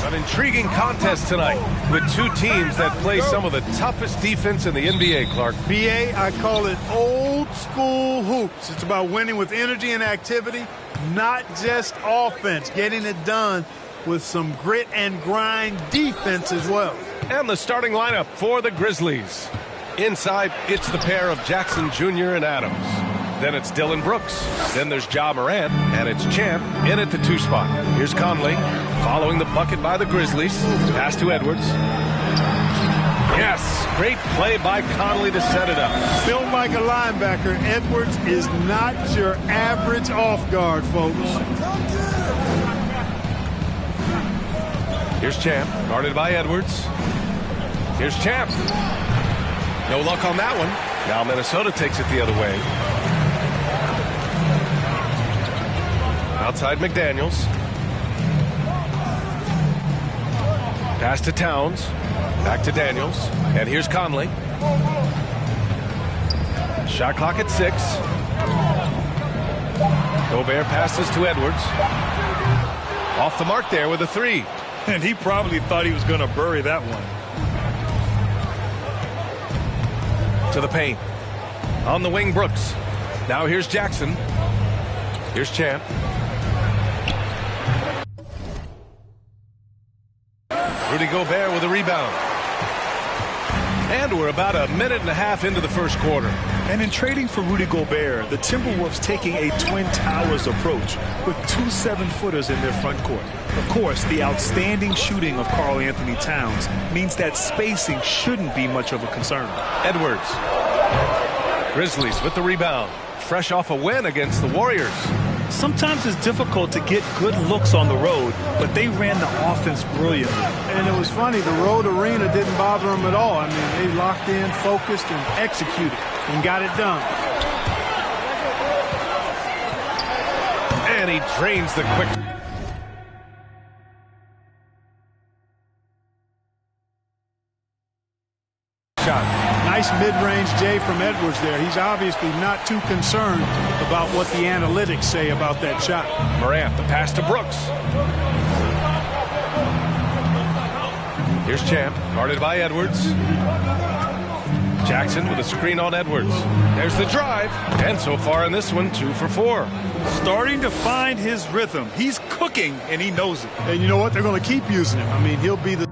An intriguing contest tonight with two teams that play some of the toughest defense in the NBA, Clark. BA, I call it old school hoops. It's about winning with energy and activity, not just offense, getting it done with some grit and grind defense as well. And the starting lineup for the Grizzlies. Inside, it's the pair of Jackson Jr. and Adams. Then it's Dillon Brooks. Then there's Ja Morant, and it's Champ in at the 2 spot. Here's Conley, following the bucket by the Grizzlies. Pass to Edwards. Yes, great play by Conley to set it up. Built like a linebacker, Edwards is not your average off guard, folks. Here's Champ, guarded by Edwards. Here's Champ. No luck on that one. Now Minnesota takes it the other way. Outside McDaniels. Pass to Towns. Back to Daniels. And here's Conley. Shot clock at 6. Gobert passes to Edwards. Off the mark there with a 3. And he probably thought he was going to bury that one. To the paint. On the wing, Brooks. Now here's Jackson. Here's Champ. Rudy Gobert with a rebound. And we're about a minute and a half into the first quarter. And in trading for Rudy Gobert, the Timberwolves taking a Twin Towers approach with 2 7-footers in their front court. Of course, the outstanding shooting of Karl-Anthony Towns means that spacing shouldn't be much of a concern. Edwards. Grizzlies with the rebound. Fresh off a win against the Warriors. Sometimes it's difficult to get good looks on the road, but they ran the offense brilliantly. And it was funny, the road arena didn't bother them at all. I mean, they locked in, focused, and executed, and got it done. And he drains the quick shot. Nice mid-range J from Edwards there. He's obviously not too concerned about what the analytics say about that shot. Morant, the pass to Brooks. Here's Champ, guarded by Edwards. Jackson with a screen on Edwards. There's the drive. And so far in this one, 2 for 4. Starting to find his rhythm. He's cooking, and he knows it. And you know what? They're going to keep using him. I mean, he'll be the...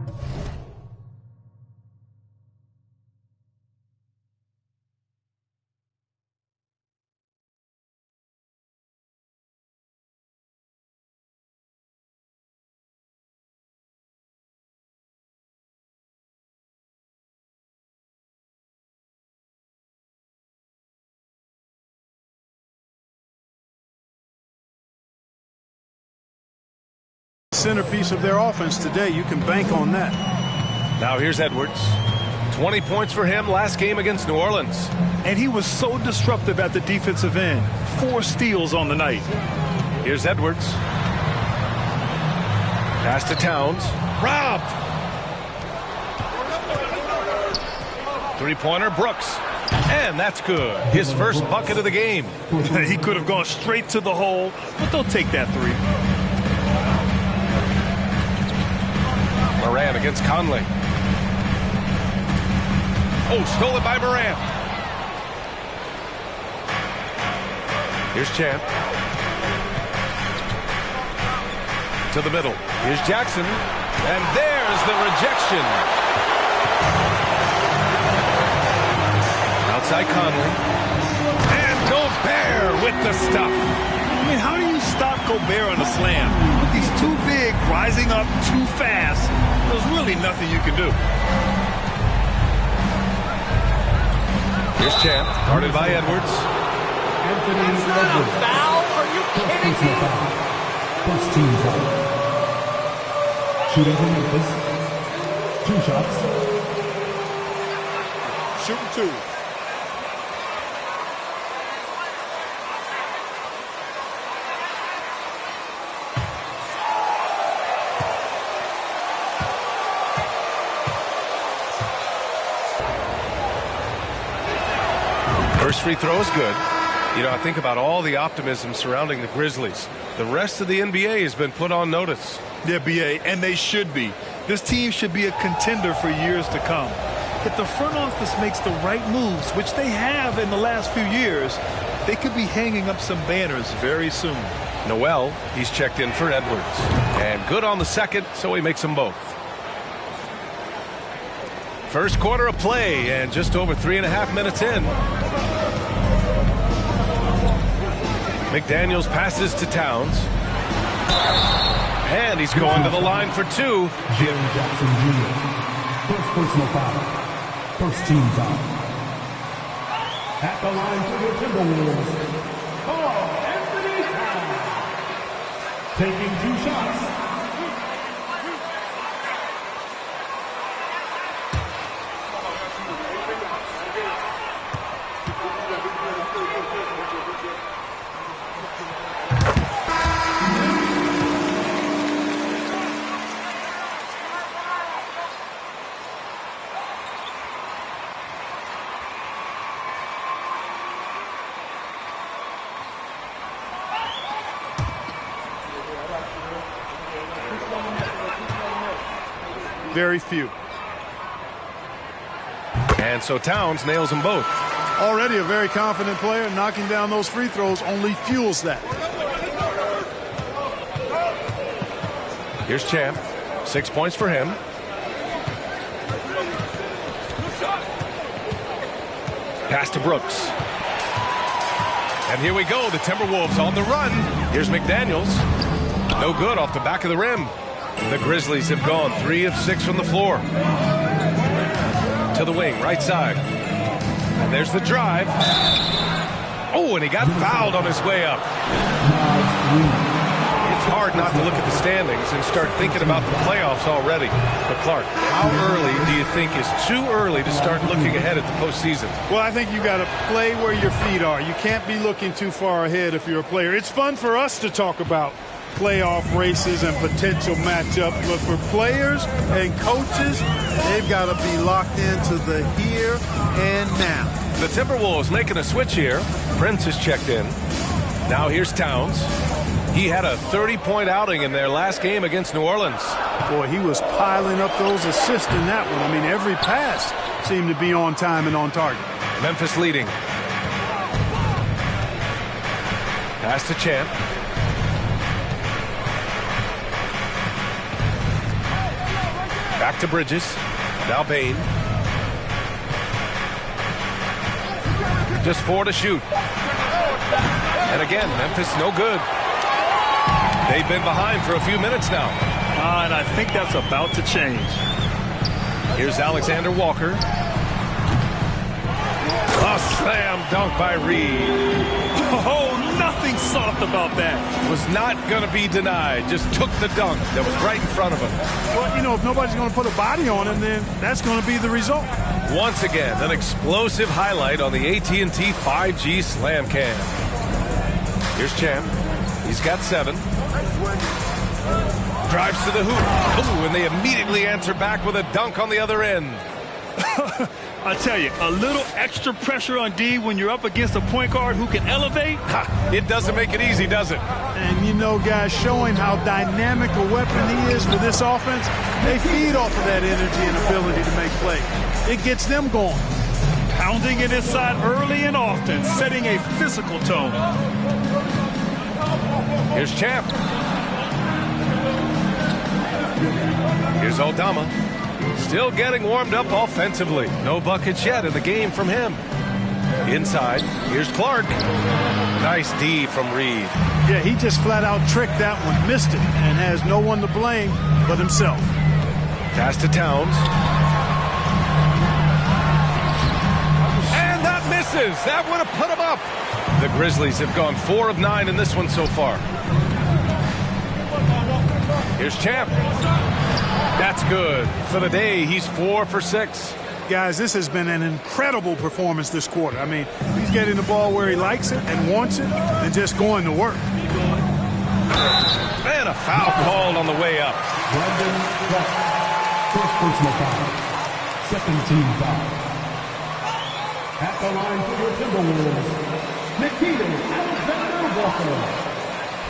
centerpiece of their offense today. You can bank on that. Now here's Edwards. 20 points for him last game against New Orleans. And he was so disruptive at the defensive end. 4 steals on the night. Here's Edwards. Pass to Towns. Robbed. 3-pointer, Brooks. And that's good. His first bucket of the game. He could have gone straight to the hole, but they'll take that 3. Morant against Conley. Oh, stolen by Morant. Here's Champ. To the middle. Here's Jackson. And there's the rejection. Outside Conley. And Gobert with the stuff. I mean, how do you stop Gobert on a slam? He's too big, rising up too fast. There's really nothing you can do. Here's Champ, guarded by Edwards. It's not a foul. Are you kidding me? First team foul. Shooting from Memphis. 2 shots. Shooting 2. First free throw is good. You know, I think about all the optimism surrounding the Grizzlies. The rest of the NBA has been put on notice. Yeah, B.A., and they should be. This team should be a contender for years to come. If the front office makes the right moves, which they have in the last few years, they could be hanging up some banners very soon. Noel, he's checked in for Edwards. And good on the second, so he makes them both. First quarter of play, and just over 3.5 minutes in. McDaniels passes to Towns. And he's going to the line for two. Jaren Jackson Jr. First personal foul. First team foul. At the line for the Timberwolves, Karl Anthony Towns. Taking 2 shots. Very few. And so Towns nails them both. Already a very confident player. Knocking down those free throws only fuels that. Here's Champ. 6 points for him. Pass to Brooks. And here we go. The Timberwolves on the run. Here's McDaniels. No good off the back of the rim. The Grizzlies have gone 3 of 6 from the floor. To the wing, right side. And there's the drive. Oh, and he got fouled on his way up. It's hard not to look at the standings and start thinking about the playoffs already. But Clark, how early do you think is too early to start looking ahead at the postseason? Well, I think you got to play where your feet are. You can't be looking too far ahead if you're a player. It's fun for us to talk about playoff races and potential matchups, but for players and coaches, they've got to be locked into the here and now. The Timberwolves making a switch here. Prince is checked in. Now here's Towns. He had a 30-point outing in their last game against New Orleans. Boy, he was piling up those assists in that one. I mean, every pass seemed to be on time and on target. Memphis leading. Pass to Champ. Back to Bridges. Now Bain. Just 4 to shoot. And again, Memphis no good. They've been behind for a few minutes now. And I think that's about to change. Here's Alexander Walker. A slam dunk by Reed. Oh, nothing soft about that. Was not going to be denied. Just took the dunk that was right in front of him. Well, you know, if nobody's going to put a body on him, then that's going to be the result. Once again, an explosive highlight on the AT&T 5G Slam Cam. Here's Champ. He's got 7. Drives to the hoop. Ooh, and they immediately answer back with a dunk on the other end. I tell you, a little extra pressure on D when you're up against a point guard who can elevate. It doesn't make it easy, does it? And, you know, guys, showing how dynamic a weapon he is for this offense, they feed off of that energy and ability to make plays. It gets them going. Pounding it inside early and often, setting a physical tone. Here's Champ. Here's Aldama. Still getting warmed up offensively. No buckets yet in the game from him. Inside, here's Clark. Nice D from Reed. Yeah, he just flat out tricked that one, missed it, and has no one to blame but himself. Pass to Towns. And that misses. That would have put him up. The Grizzlies have gone 4 of 9 in this one so far. Here's Champ. That's good. For the day, he's 4 for 6. Guys, this has been an incredible performance this quarter. I mean, he's getting the ball where he likes it and wants it and just going to work. And a foul called on the way up. Brandon Clark. First personal foul. Second team foul. At the line for your Timberwolves, Nickeil Alexander Walker.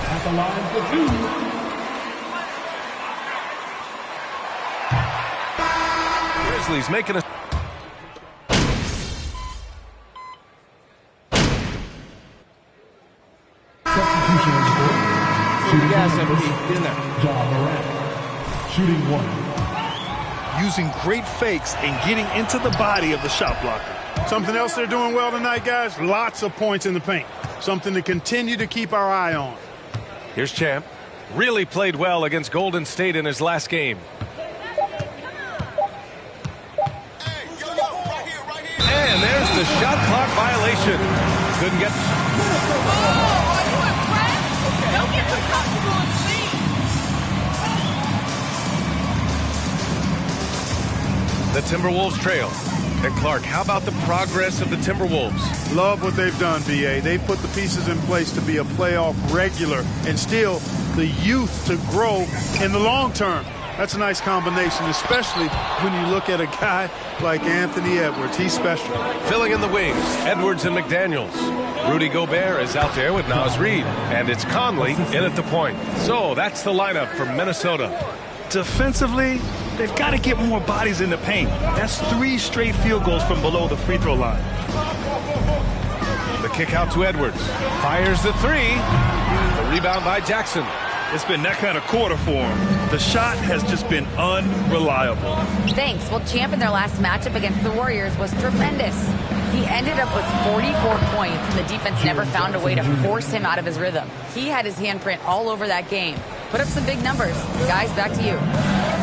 At the line for 2. Grizzlies making a... Substitution is ordered. Shooting Ja Morant. Shooting 1. Using great fakes and getting into the body of the shot blocker. Something else they're doing well tonight, guys, lots of points in the paint. Something to continue to keep our eye on. Here's Champ. Really played well against Golden State in his last game. And there's the shot clock violation. Couldn't get... Don't get too comfortable in the lead. The Timberwolves trail. And Clark, how about the progress of the Timberwolves? Love what they've done, B.A. They've put the pieces in place to be a playoff regular and still the youth to grow in the long term. That's a nice combination, especially when you look at a guy like Anthony Edwards. He's special. Filling in the wings, Edwards and McDaniels. Rudy Gobert is out there with Naz Reid. And it's Conley in at the point. So that's the lineup for Minnesota. Defensively, they've got to get more bodies in the paint. That's 3 straight field goals from below the free throw line. The kick out to Edwards. Fires the 3. The rebound by Jackson. It's been that kind of quarter for him. The shot has just been unreliable. Thanks. Well, Champ in their last matchup against the Warriors was tremendous. He ended up with 44 points, and the defense never found a way to force him out of his rhythm. He had his handprint all over that game. Put up some big numbers. Guys, back to you.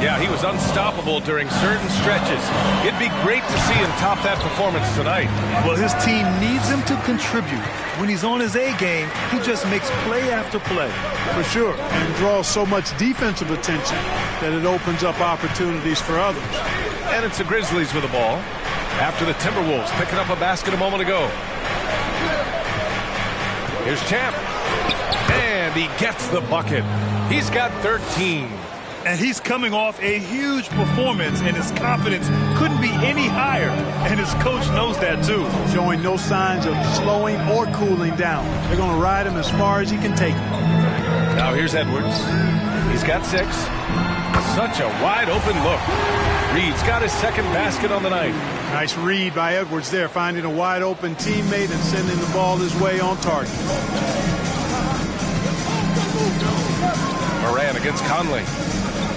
Yeah, he was unstoppable during certain stretches. It'd be great to see him top that performance tonight. Well, his team needs him to contribute. When he's on his A game, he just makes play after play. For sure, and draws so much defensive attention that it opens up opportunities for others. And it's the Grizzlies with the ball. After the Timberwolves picking up a basket a moment ago. Here's Champ. And he gets the bucket. He's got 13. And he's coming off a huge performance, and his confidence couldn't be any higher. And his coach knows that, too. Showing no signs of slowing or cooling down. They're going to ride him as far as he can take him. Now here's Edwards. He's got 6. Such a wide open look. Reed's got his second basket on the night. Nice read by Edwards there, finding a wide open teammate and sending the ball his way on target. Morant against Conley.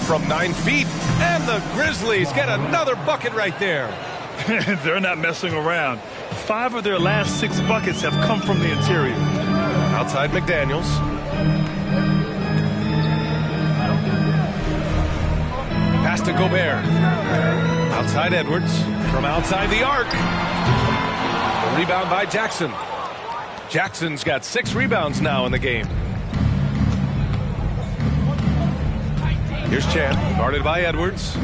From 9 feet, and the Grizzlies get another bucket right there. They're not messing around. 5 of their last 6 buckets have come from the interior. Outside McDaniels. Pass to Gobert. Outside Edwards. From outside the arc. The rebound by Jackson. Jackson's got 6 rebounds now in the game. Here's Champ, guarded by Edwards.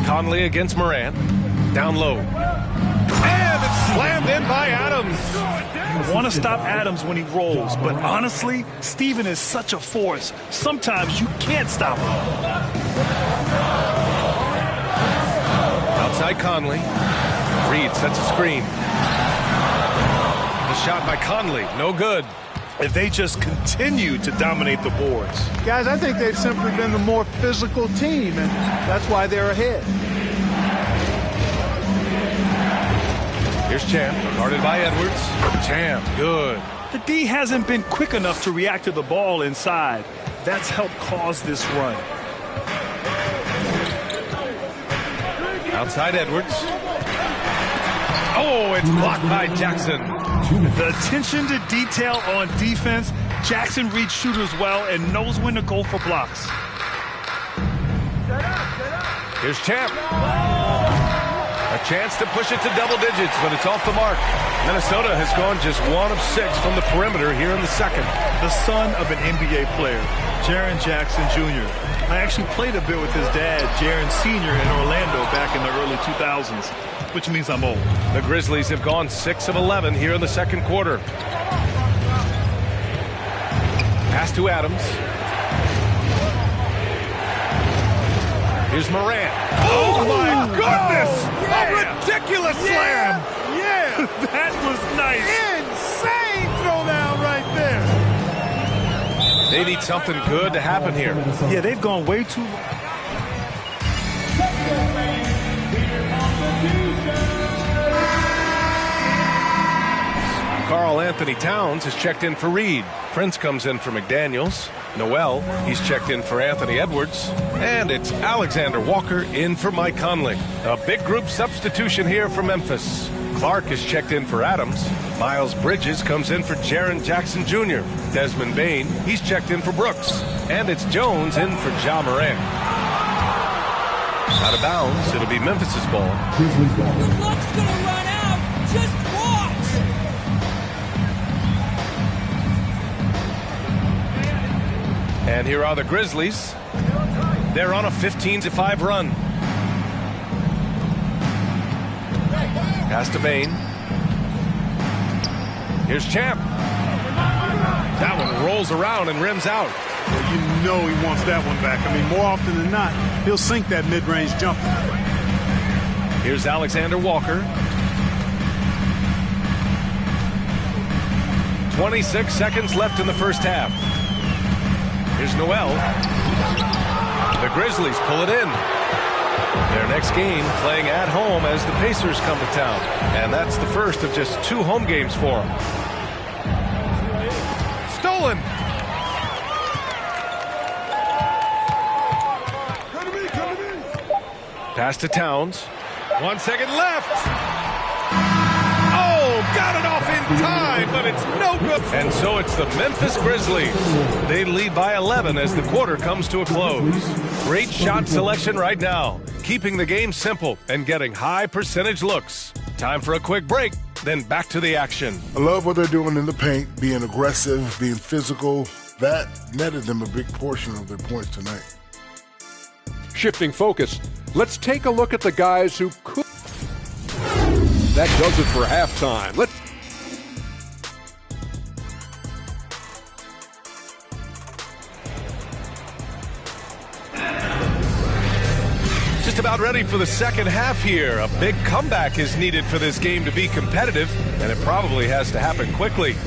Conley against Morant. Down low. And it's slammed in by Adams. You want to stop Adams when he rolls, but honestly, Steven is such a force. Sometimes you can't stop him. Outside Conley. Reed sets a screen. The shot by Conley, no good. And they just continue to dominate the boards. Guys, I think they've simply been the more physical team, and that's why they're ahead. Here's Champ, guarded by Edwards. Champ, good. The D hasn't been quick enough to react to the ball inside. That's helped cause this run. Outside Edwards. Oh, it's blocked by Jackson. The attention to detail on defense. Jackson reads shooters well and knows when to go for blocks. Here's Champ. A chance to push it to double digits, but it's off the mark. Minnesota has gone just 1 of 6 from the perimeter here in the second. The son of an NBA player, Jaren Jackson Jr. I actually played a bit with his dad, Jaren Sr. in Orlando back in the early 2000s, which means I'm old. The Grizzlies have gone 6 of 11 here in the second quarter. Pass to Adams. Here's Morant. Oh, my goodness! Yeah. A ridiculous slam! Yeah! That was nice. Insane throwdown right there. They need something good to happen here. Yeah, they've gone way too long. Karl Anthony Towns has checked in for Reed. Prince comes in for McDaniels. Noel, he's checked in for Anthony Edwards. And it's Alexander Walker in for Mike Conley. A big group substitution here for Memphis. Clark is checked in for Adams. Miles Bridges comes in for Jaren Jackson Jr. Desmond Bain, he's checked in for Brooks. And it's Jones in for Ja Morant. Out of bounds, it'll be Memphis's ball. Grizzlies ball. The clock's gonna run out. Just watch. And here are the Grizzlies. They're on a 15-5 run. Pass to Bain. Here's Champ. That one rolls around and rims out. Well, you know he wants that one back. I mean, more often than not, he'll sink that mid-range jumper. Here's Alexander Walker. 26 seconds left in the first half. Here's Noel. The Grizzlies pull it in. Their next game playing at home as the Pacers come to town. And that's the first of just 2 home games for them. Stolen. Pass to Towns. 1 second left. Oh, got it off in time, but it's no good. And so it's the Memphis Grizzlies. They lead by 11 as the quarter comes to a close. Great shot selection right now, keeping the game simple and getting high percentage looks. Time for a quick break, then back to the action. I love what they're doing in the paint, being aggressive, being physical. That netted them a big portion of their points tonight. Shifting focus, let's take a look at the guys who could. That does it for halftime. Let's. Just about ready for the second half here. A big comeback is needed for this game to be competitive, and it probably has to happen quickly.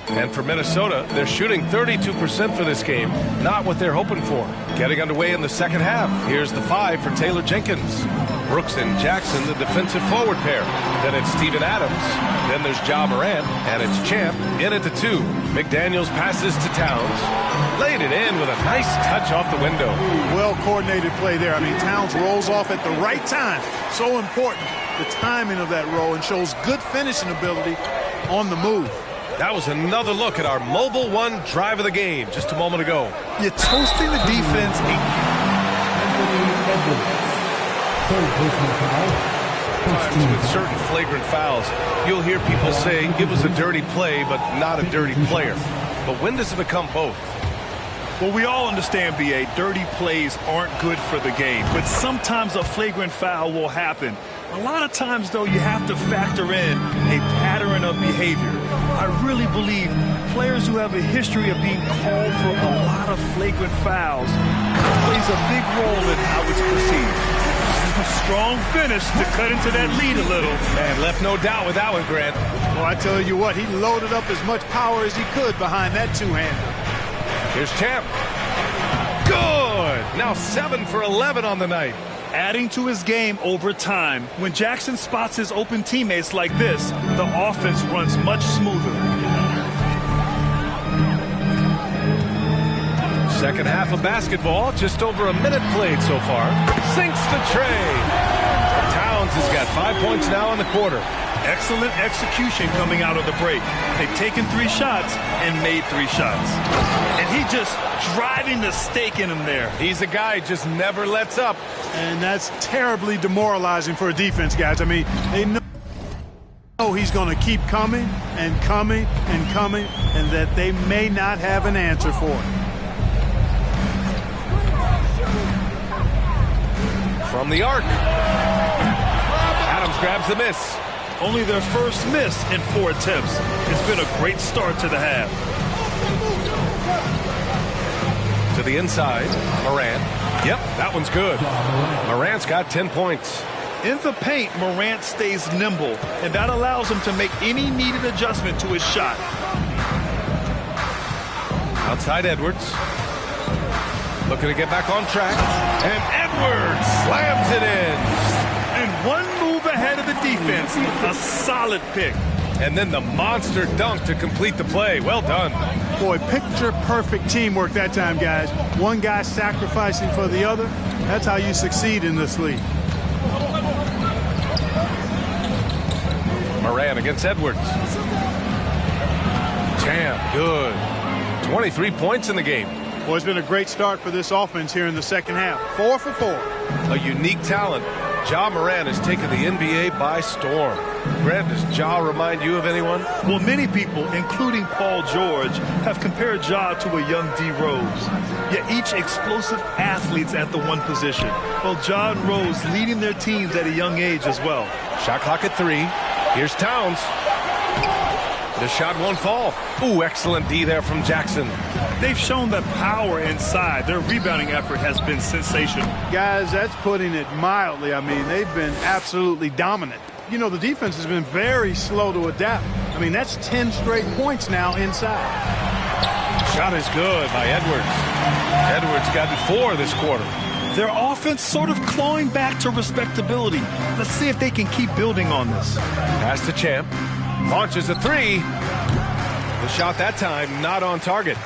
And for Minnesota, they're shooting 32% for this game. Not what they're hoping for. Getting underway in the second half. Here's the 5 for Taylor Jenkins. Brooks and Jackson, the defensive forward pair. Then it's Steven Adams. Then there's Ja Morant. And it's Champ in at the 2. McDaniels passes to Towns. Laid it in with a nice touch off the window. Well-coordinated play there. I mean, Towns rolls off at the right time. So important, the timing of that roll, and shows good finishing ability on the move. That was another look at our Mobile One drive of the game just a moment ago. You're toasting the defense. Times with certain flagrant fouls, you'll hear people say it was a dirty play, but not a dirty player. But when does it become both? Well, we all understand, B.A., dirty plays aren't good for the game, but sometimes a flagrant foul will happen. A lot of times, though, you have to factor in a pattern of behavior. I really believe players who have a history of being called for a lot of flagrant fouls plays a big role in how it's perceived. A strong finish to cut into that lead a little. And left no doubt with that one, Grant. Well, I tell you what, he loaded up as much power as he could behind that two-hander. Here's Champ. Good! Now 7 for 11 on the night. Adding to his game over time. When Jackson spots his open teammates like this, the offense runs much smoother. Second half of basketball, just over a minute played so far. Sinks the tray. Towns has got 5 points now in the quarter. Excellent execution coming out of the break. They've taken 3 shots and made 3 shots. And he just driving the stake in him there. He's a guy who just never lets up. And that's terribly demoralizing for a defense, guys. I mean, they know he's going to keep coming and coming and coming, and that they may not have an answer for it. From the arc. Adams grabs the miss. Only their first miss in 4 attempts. It's been a great start to the half. To the inside, Morant. Yep, that one's good. Morant's got 10 points. In the paint, Morant stays nimble, and that allows him to make any needed adjustment to his shot. Outside Edwards. Looking to get back on track. And Edwards slams it in. And one move ahead of the defense. A solid pick. And then the monster dunk to complete the play. Well done. Boy, picture-perfect teamwork that time, guys. One guy sacrificing for the other. That's how you succeed in this league. Moran against Edwards. Champ, good. 23 points in the game. Well, it's been a great start for this offense here in the second half. 4 for 4. A unique talent. Ja Moran has taken the NBA by storm. Grant, does Ja remind you of anyone? Well, many people, including Paul George, have compared Ja to a young D. Rose. Yet each explosive athletes at the one position. Well, Ja and Rose leading their teams at a young age as well. Shot clock at 3. Here's Towns. The shot won't fall. Ooh, excellent D there from Jackson. They've shown that power inside. Their rebounding effort has been sensational. Guys, that's putting it mildly. I mean, they've been absolutely dominant. You know, the defense has been very slow to adapt. I mean, that's 10 straight points now inside. Shot is good by Edwards. Edwards gotten 4 this quarter. Their offense sort of clawing back to respectability. Let's see if they can keep building on this. Pass to Champ. Launches a 3. The shot that time not on target.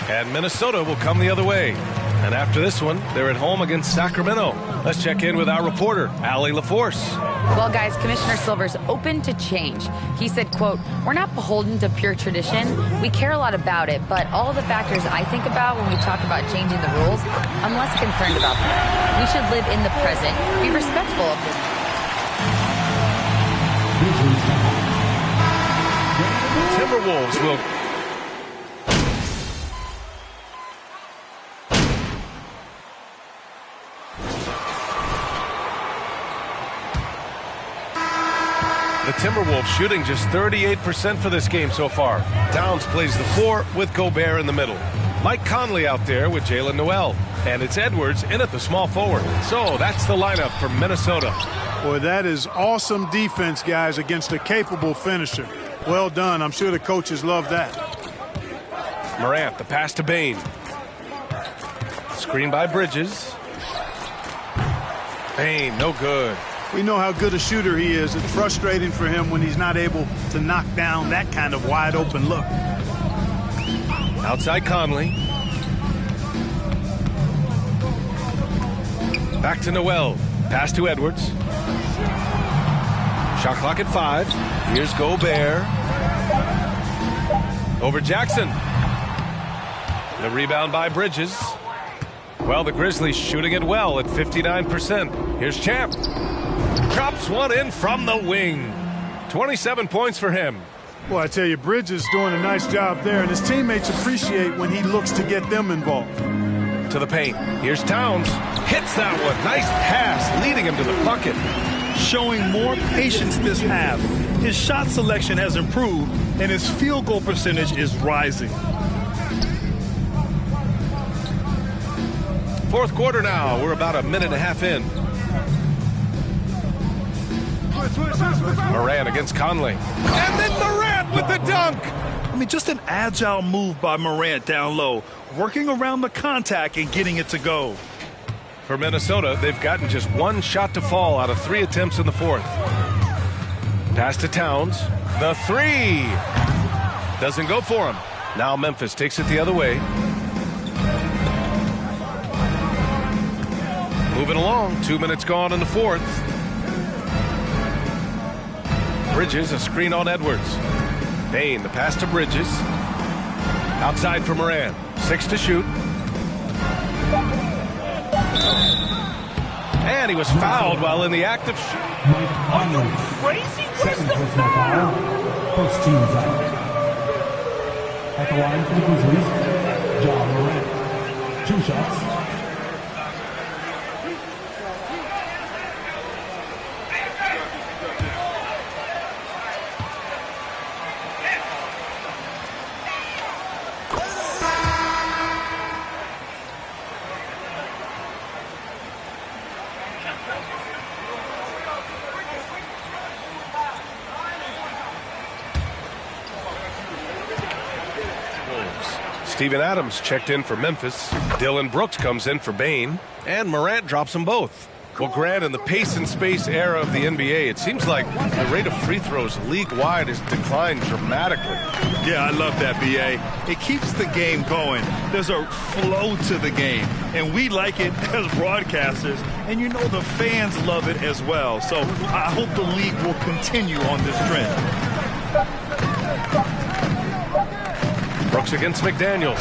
And Minnesota will come the other way. And after this one, they're at home against Sacramento. Let's check in with our reporter, Allie LaForce. Well, guys, Commissioner Silver's open to change. He said, quote, "We're not beholden to pure tradition. We care a lot about it, but all the factors I think about when we talk about changing the rules, I'm less concerned about them. We should live in the present, be respectful of this." Timberwolves will... The Timberwolves shooting just 38% for this game so far. Towns plays the 4 with Gobert in the middle. Mike Conley out there with Jalen Noel. And it's Edwards in at the small forward. So that's the lineup for Minnesota. Boy, that is awesome defense, guys, against a capable finisher. Well done. I'm sure the coaches love that. Morant, the pass to Bane. Screen by Bridges. Bane, no good. We know how good a shooter he is. It's frustrating for him when he's not able to knock down that kind of wide open look. Outside Conley. Back to Noel. Pass to Edwards. Shot clock at 5. Here's Gobert. Over Jackson. The rebound by Bridges. Well, the Grizzlies shooting it well at 59%. Here's Champ. Drops one in from the wing. 27 points for him. Well, I tell you, Bridges is doing a nice job there, and his teammates appreciate when he looks to get them involved. To the paint. Here's Towns. Hits that one. Nice pass, leading him to the bucket. Showing more patience this half. His shot selection has improved, and his field goal percentage is rising. Fourth quarter now. We're about a minute and a half in. Morant against Conley. And then Morant with the dunk. I mean, just an agile move by Morant down low, working around the contact and getting it to go. For Minnesota, they've gotten just 1 shot to fall out of 3 attempts in the fourth. Pass to Towns. The 3. Doesn't go for him. Now Memphis takes it the other way. Moving along. 2 minutes gone in the fourth. Bridges, a screen on Edwards. Bane, the pass to Bridges. Outside for Moran. 6 to shoot. And he was fouled while in the act of shooting. Are you crazy? Second personal foul. First team's out. At the line for the Grizzlies, Ja Morant. 2 shots. Steven Adams checked in for Memphis. Dylan Brooks comes in for Bane. And Morant drops them both. Well, Grant, in the pace and space era of the NBA, it seems like the rate of free throws league-wide has declined dramatically. Yeah, I love that, B.A. It keeps the game going. There's a flow to the game, and we like it as broadcasters, and you know the fans love it as well. So I hope the league will continue on this trend. Brooks against McDaniels.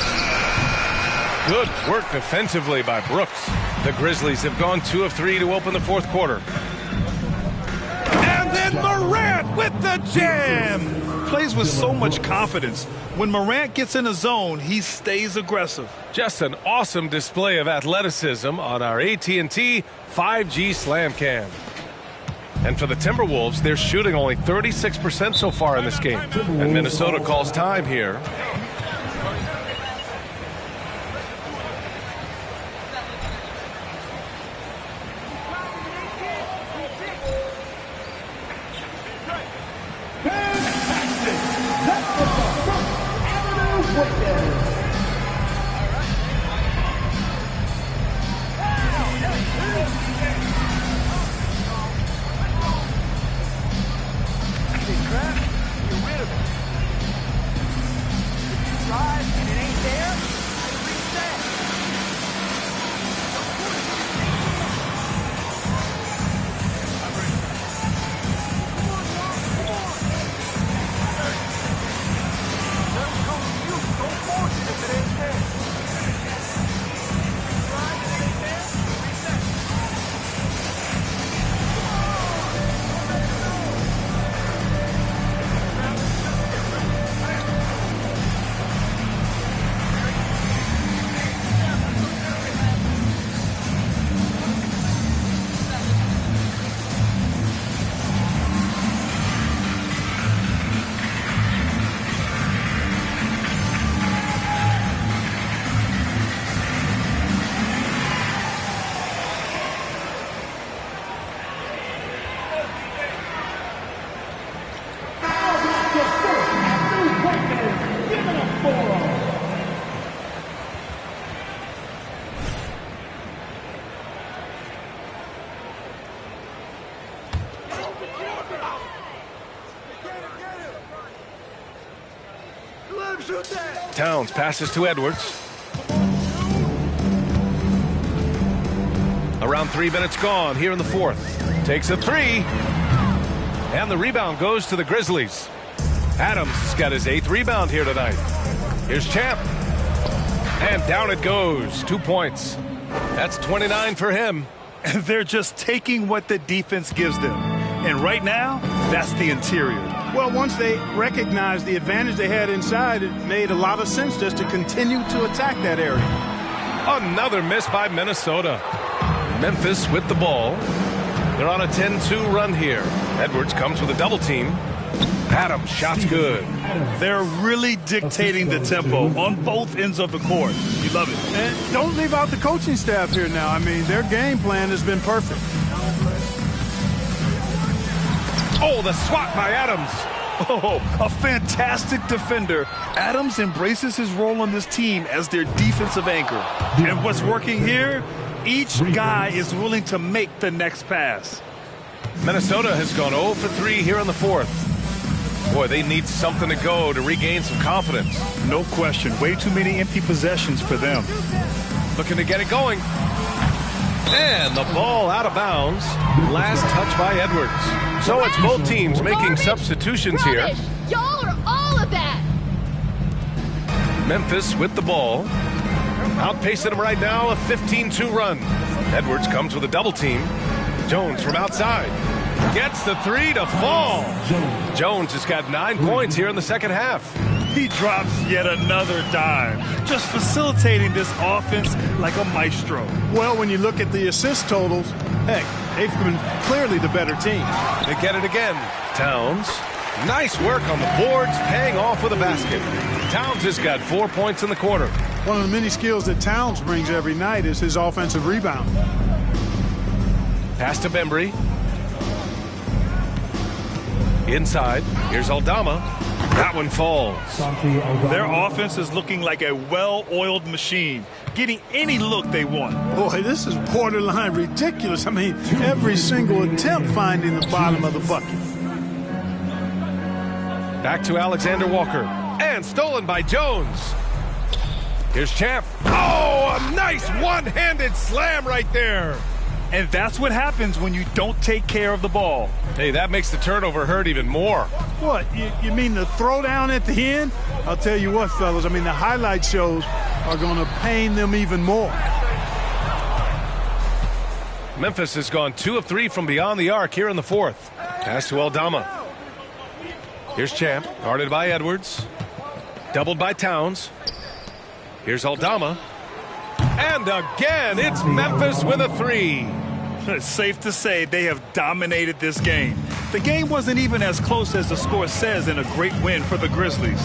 Good work defensively by Brooks. The Grizzlies have gone 2 of 3 to open the fourth quarter. And then Morant with the jam. Plays with so much confidence. When Morant gets in a zone, he stays aggressive. Just an awesome display of athleticism on our AT&T 5G Slam Cam. And for the Timberwolves, they're shooting only 36% so far in this game. And Minnesota calls time here. Towns passes to Edwards. Around 3 minutes gone here in the fourth. Takes a three. And the rebound goes to the Grizzlies. Adams has got his 8th rebound here tonight. Here's Champ. And down it goes. 2 points. That's 29 for him. They're just taking what the defense gives them. And right now, that's the interior. Well, once they recognized the advantage they had inside, it made a lot of sense just to continue to attack that area. Another miss by Minnesota. Memphis with the ball. They're on a 10-2 run here. Edwards comes with a double team. Adams, shot's good. They're really dictating the tempo on both ends of the court. You love it. And don't leave out the coaching staff here now. I mean, their game plan has been perfect. Oh, the swat by Adams. Oh, a fantastic defender. Adams embraces his role on this team as their defensive anchor. And what's working here? Each guy is willing to make the next pass. Minnesota has gone 0 for 3 here in the fourth. Boy, they need something to go to regain some confidence. No question. Way too many empty possessions for them. Looking to get it going. And the ball out of bounds. Last touch by Edwards. So it's both teams making substitutions here. Y'all are all of that. Memphis with the ball. Outpacing them right now, a 15-2 run. Edwards comes with a double team. Jones from outside. Gets the three to fall. Jones has got 9 points here in the second half. He drops yet another dime, just facilitating this offense like a maestro. Well, when you look at the assist totals, heck, they've been clearly the better team. They get it again. Towns. Nice work on the boards, paying off with a basket. Towns has got 4 points in the quarter. One of the many skills that Towns brings every night is his offensive rebound. Pass to Bembry. Inside, here's Aldama. That one falls. Their offense is looking like a well-oiled machine, getting any look they want. Boy, this is borderline ridiculous. I mean, every single attempt finding the bottom of the bucket. Back to Alexander Walker. And stolen by Jones. Here's Champ. Oh, a nice one-handed slam right there. And that's what happens when you don't take care of the ball. Hey, that makes the turnover hurt even more. What, you mean the throwdown at the end? I'll tell you what, fellas, I mean, the highlight shows are going to pain them even more. Memphis has gone 2 of 3 from beyond the arc here in the fourth. Pass to Aldama. Here's Champ, guarded by Edwards. Doubled by Towns. Here's Aldama. And again, it's Memphis with a 3. It's safe to say they have dominated this game. The game wasn't even as close as the score says in a great win for the Grizzlies.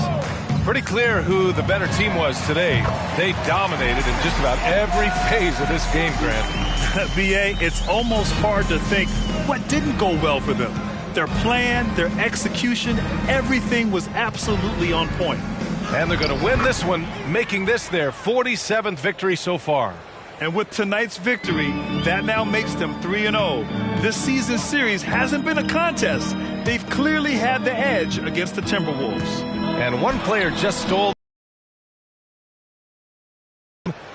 Pretty clear who the better team was today. They dominated in just about every phase of this game, Grant. B.A., it's almost hard to think what didn't go well for them. Their plan, their execution, everything was absolutely on point. And they're going to win this one, making this their 47th victory so far. And with tonight's victory, that now makes them 3-0. This season's series hasn't been a contest. They've clearly had the edge against the Timberwolves. And one player just stole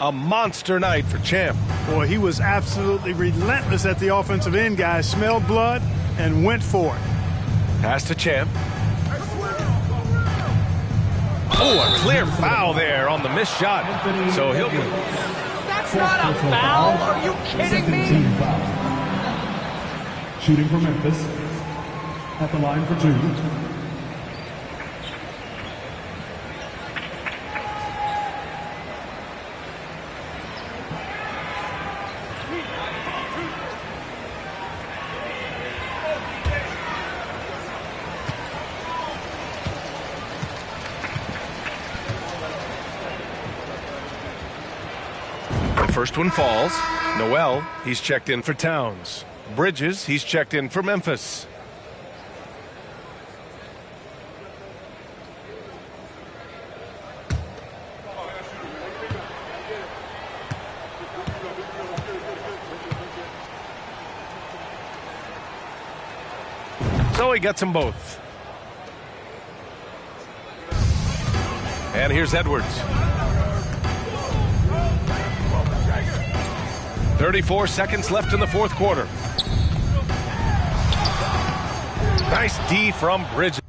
a monster night for Champ. Boy, he was absolutely relentless at the offensive end, guys. Smelled blood and went for it. Pass to Champ. Oh, a clear foul there on the missed shot. So he'll be... That's not a foul. Are you kidding me? Shooting for Memphis. At the line for 2. First one falls. Noel, he's checked in for Towns. Bridges, he's checked in for Memphis. So he gets them both. And here's Edwards. 34 seconds left in the fourth quarter. Nice D from Bridges.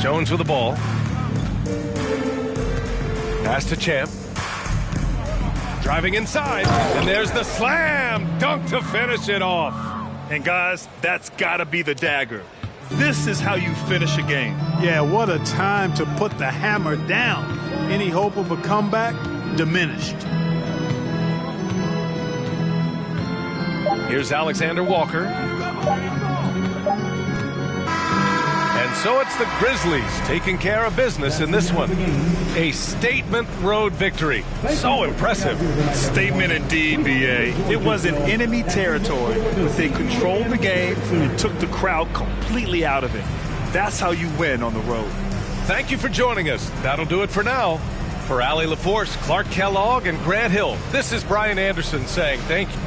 Jones with the ball. Pass to Champ. Driving inside, and there's the slam dunk to finish it off. And guys, that's got to be the dagger. This is how you finish a game. Yeah, what a time to put the hammer down. Any hope of a comeback diminished. Here's Alexander Walker. And so it's the Grizzlies taking care of business in this one. A statement road victory. So impressive. Statement indeed, B.A. It was in enemy territory, but they controlled the game and took the crowd completely out of it. That's how you win on the road. Thank you for joining us. That'll do it for now. For Allie LaForce, Clark Kellogg, and Grant Hill, this is Brian Anderson saying thank you.